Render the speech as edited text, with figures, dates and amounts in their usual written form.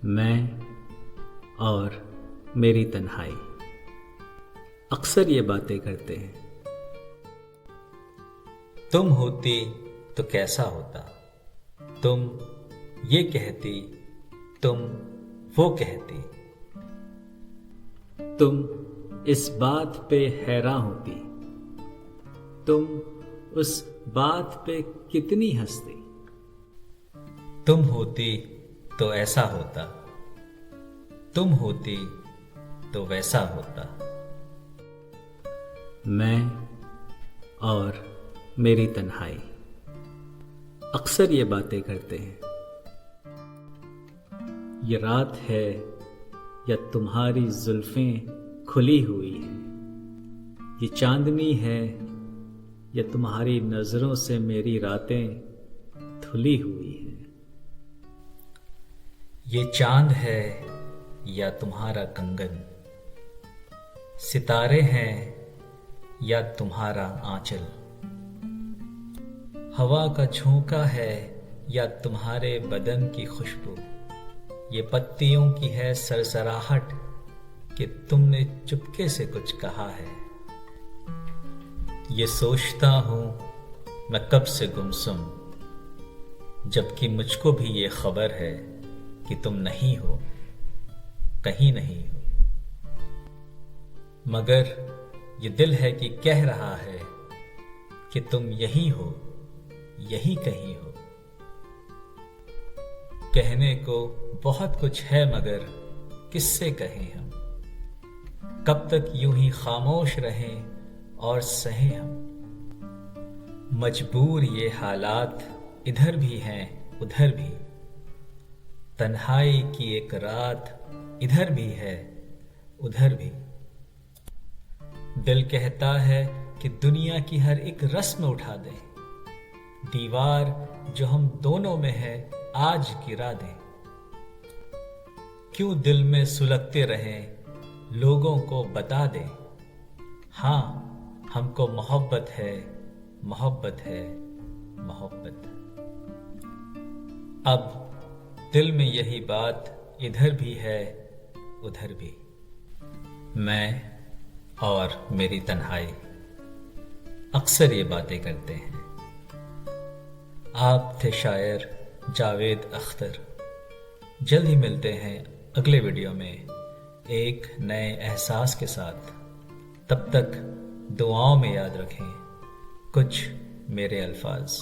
मैं और मेरी तन्हाई अक्सर ये बातें करते हैं। तुम होती तो कैसा होता, तुम ये कहती, तुम वो कहती। तुम इस बात पे हैरान होती, तुम उस बात पे कितनी हंसती। तुम होती तो ऐसा होता, तुम होती तो वैसा होता। मैं और मेरी तन्हाई अक्सर ये बातें करते हैं। ये रात है या तुम्हारी जुल्फें खुली हुई हैं, ये चांदनी है या तुम्हारी नजरों से मेरी रातें धुली हुई हैं। ये चांद है या तुम्हारा कंगन, सितारे हैं या तुम्हारा आंचल, हवा का झोंका है या तुम्हारे बदन की खुशबू, ये पत्तियों की है सरसराहट कि तुमने चुपके से कुछ कहा है। ये सोचता हूं मैं कब से गुमसुम, जबकि मुझको भी ये खबर है कि तुम नहीं हो, कहीं नहीं हो। मगर ये दिल है कि कह रहा है कि तुम यही हो, यही कहीं हो। कहने को बहुत कुछ है मगर किससे कहें हम, कब तक यूं ही खामोश रहें और सहें हम। मजबूर ये हालात इधर भी हैं उधर भी, तन्हाई की एक रात इधर भी है उधर भी। दिल कहता है कि दुनिया की हर एक रस्म उठा दें, दीवार जो हम दोनों में है आज गिरा दें। क्यों दिल में सुलगते रहें, लोगों को बता दें, हाँ हमको मोहब्बत है, मोहब्बत है, मोहब्बत। अब दिल में यही बात इधर भी है उधर भी। मैं और मेरी तन्हाई अक्सर ये बातें करते हैं। आप थे शायर जावेद अख्तर। जल्द ही मिलते हैं अगले वीडियो में एक नए एहसास के साथ। तब तक दुआओं में याद रखें कुछ मेरे अल्फाज।